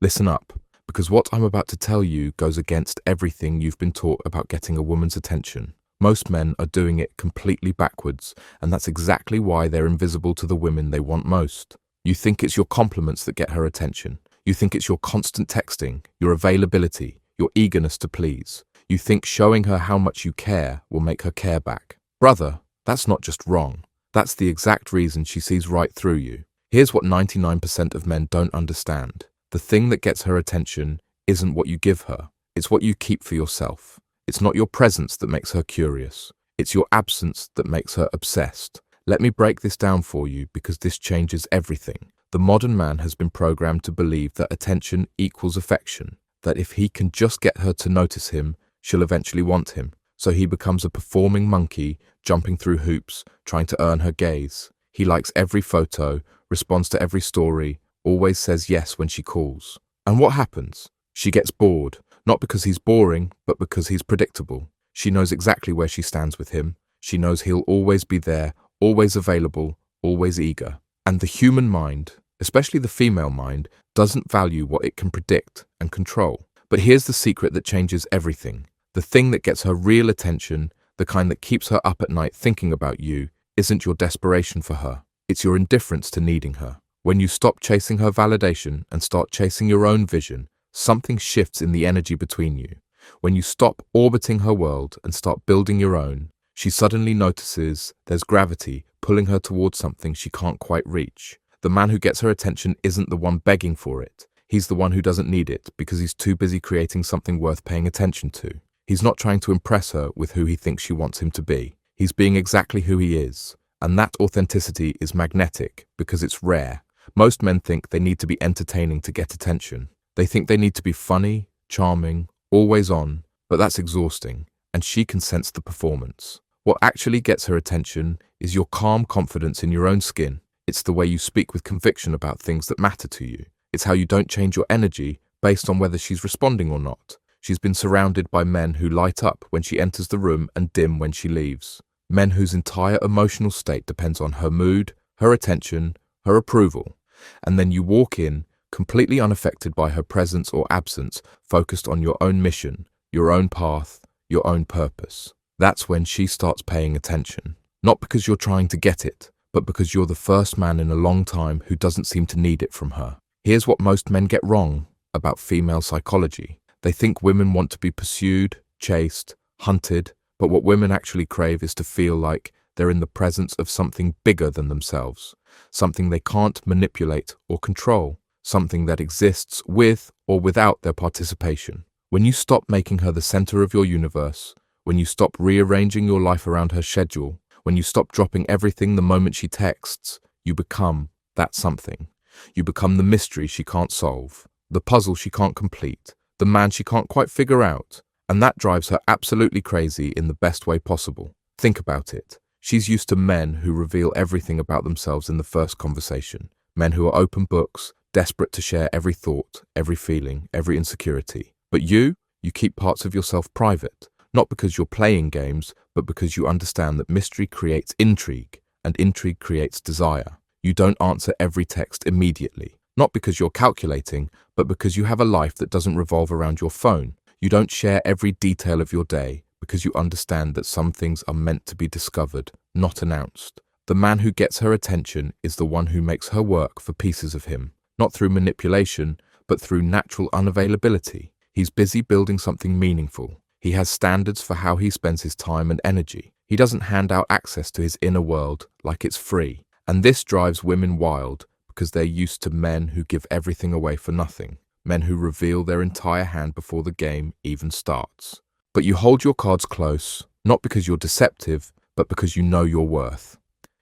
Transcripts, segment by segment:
Listen up, because what I'm about to tell you goes against everything you've been taught about getting a woman's attention. Most men are doing it completely backwards, and that's exactly why they're invisible to the women they want most. You think it's your compliments that get her attention. You think it's your constant texting, your availability, your eagerness to please. You think showing her how much you care will make her care back. Brother, that's not just wrong. That's the exact reason she sees right through you. Here's what 99% of men don't understand. The thing that gets her attention isn't what you give her. It's what you keep for yourself. It's not your presence that makes her curious. It's your absence that makes her obsessed. Let me break this down for you because this changes everything. The modern man has been programmed to believe that attention equals affection, that if he can just get her to notice him, she'll eventually want him. So he becomes a performing monkey, jumping through hoops, trying to earn her gaze. He likes every photo, responds to every story, always says yes when she calls. And what happens? She gets bored, not because he's boring, but because he's predictable. She knows exactly where she stands with him. She knows he'll always be there, always available, always eager. And the human mind, especially the female mind, doesn't value what it can predict and control. But here's the secret that changes everything. The thing that gets her real attention, the kind that keeps her up at night thinking about you, isn't your desperation for her. It's your indifference to needing her. When you stop chasing her validation and start chasing your own vision, something shifts in the energy between you. When you stop orbiting her world and start building your own, she suddenly notices there's gravity pulling her towards something she can't quite reach. The man who gets her attention isn't the one begging for it. He's the one who doesn't need it because he's too busy creating something worth paying attention to. He's not trying to impress her with who he thinks she wants him to be. He's being exactly who he is. And that authenticity is magnetic because it's rare. Most men think they need to be entertaining to get attention. They think they need to be funny, charming, always on, but that's exhausting, and she can sense the performance. What actually gets her attention is your calm confidence in your own skin. It's the way you speak with conviction about things that matter to you. It's how you don't change your energy based on whether she's responding or not. She's been surrounded by men who light up when she enters the room and dim when she leaves. Men whose entire emotional state depends on her mood, her attention, her approval. And then you walk in, completely unaffected by her presence or absence, focused on your own mission, your own path, your own purpose. That's when she starts paying attention. Not because you're trying to get it, but because you're the first man in a long time who doesn't seem to need it from her. Here's what most men get wrong about female psychology. They think women want to be pursued, chased, hunted, but what women actually crave is to feel like they're in the presence of something bigger than themselves, something they can't manipulate or control, something that exists with or without their participation. When you stop making her the center of your universe, when you stop rearranging your life around her schedule, when you stop dropping everything the moment she texts, you become that something. You become the mystery she can't solve, the puzzle she can't complete, the man she can't quite figure out. And that drives her absolutely crazy in the best way possible. Think about it. She's used to men who reveal everything about themselves in the first conversation. Men who are open books, desperate to share every thought, every feeling, every insecurity. But you keep parts of yourself private. Not because you're playing games, but because you understand that mystery creates intrigue, and intrigue creates desire. You don't answer every text immediately. Not because you're calculating, but because you have a life that doesn't revolve around your phone. You don't share every detail of your day because you understand that some things are meant to be discovered, not announced. The man who gets her attention is the one who makes her work for pieces of him, not through manipulation, but through natural unavailability. He's busy building something meaningful. He has standards for how he spends his time and energy. He doesn't hand out access to his inner world like it's free. And this drives women wild because they're used to men who give everything away for nothing. Men who reveal their entire hand before the game even starts. But you hold your cards close, not because you're deceptive, but because you know your worth.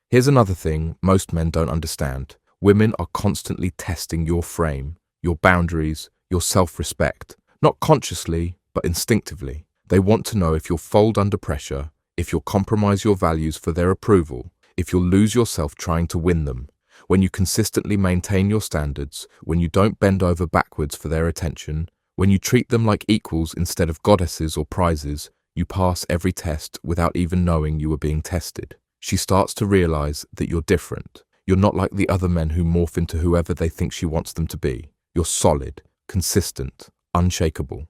Here's another thing most men don't understand. Women are constantly testing your frame, your boundaries, your self-respect. Not consciously, but instinctively. They want to know if you'll fold under pressure, if you'll compromise your values for their approval, if you'll lose yourself trying to win them. When you consistently maintain your standards, when you don't bend over backwards for their attention, when you treat them like equals instead of goddesses or prizes, you pass every test without even knowing you were being tested. She starts to realize that you're different. You're not like the other men who morph into whoever they think she wants them to be. You're solid, consistent, unshakable.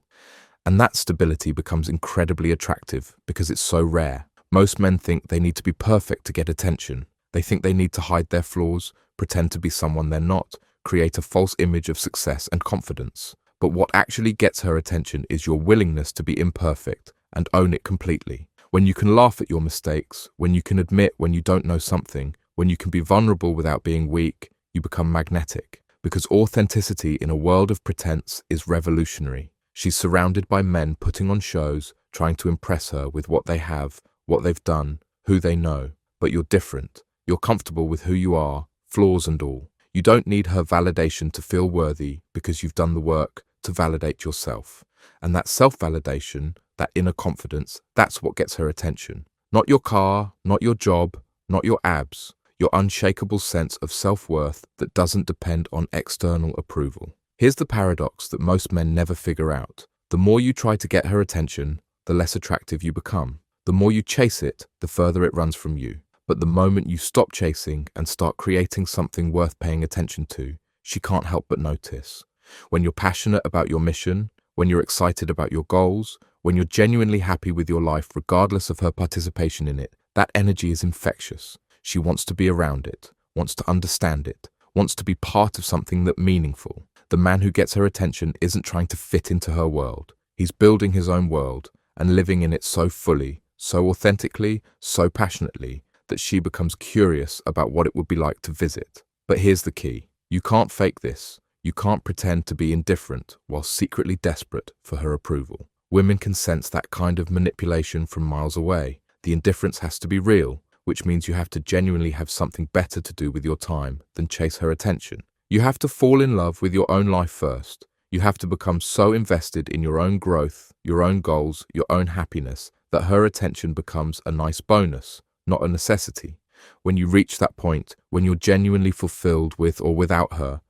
And that stability becomes incredibly attractive because it's so rare. Most men think they need to be perfect to get attention. They think they need to hide their flaws, pretend to be someone they're not, create a false image of success and confidence. But what actually gets her attention is your willingness to be imperfect and own it completely. When you can laugh at your mistakes, when you can admit when you don't know something, when you can be vulnerable without being weak, you become magnetic. Because authenticity in a world of pretense is revolutionary. She's surrounded by men putting on shows, trying to impress her with what they have, what they've done, who they know. But you're different. You're comfortable with who you are, flaws and all. You don't need her validation to feel worthy because you've done the work to validate yourself. And that self-validation, that inner confidence, that's what gets her attention. Not your car, not your job, not your abs. Your unshakable sense of self-worth that doesn't depend on external approval. Here's the paradox that most men never figure out. The more you try to get her attention, the less attractive you become. The more you chase it, the further it runs from you. But the moment you stop chasing and start creating something worth paying attention to, she can't help but notice. When you're passionate about your mission, when you're excited about your goals, when you're genuinely happy with your life regardless of her participation in it, that energy is infectious. She wants to be around it, wants to understand it, wants to be part of something that's meaningful. The man who gets her attention isn't trying to fit into her world. He's building his own world and living in it so fully, so authentically, so passionately that she becomes curious about what it would be like to visit. But here's the key. You can't fake this. You can't pretend to be indifferent while secretly desperate for her approval. Women can sense that kind of manipulation from miles away. The indifference has to be real, which means you have to genuinely have something better to do with your time than chase her attention. You have to fall in love with your own life first. You have to become so invested in your own growth, your own goals, your own happiness, that her attention becomes a nice bonus, not a necessity. When you reach that point, when you're genuinely fulfilled with or without her,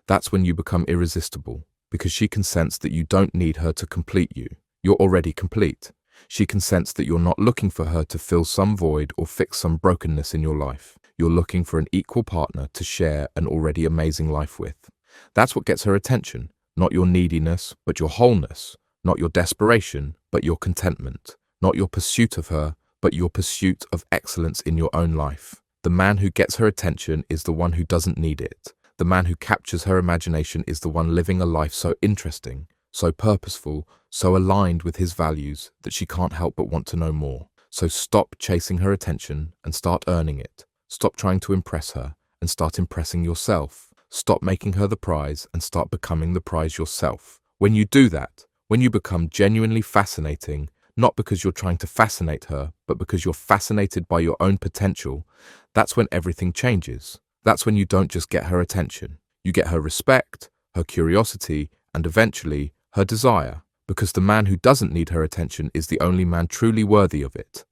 that's when you become irresistible, because she can sense that you don't need her to complete you. You're already complete. She can sense that you're not looking for her to fill some void or fix some brokenness in your life. You're looking for an equal partner to share an already amazing life with. That's what gets her attention, not your neediness, but your wholeness, not your desperation, but your contentment, not your pursuit of her, but your pursuit of excellence in your own life. The man who gets her attention is the one who doesn't need it. The man who captures her imagination is the one living a life so interesting, so purposeful, so aligned with his values that she can't help but want to know more. So stop chasing her attention and start earning it. Stop trying to impress her and start impressing yourself. Stop making her the prize and start becoming the prize yourself. When you do that, when you become genuinely fascinating, not because you're trying to fascinate her, but because you're fascinated by your own potential, that's when everything changes. That's when you don't just get her attention. You get her respect, her curiosity, and eventually her desire, because the man who doesn't need her attention is the only man truly worthy of it.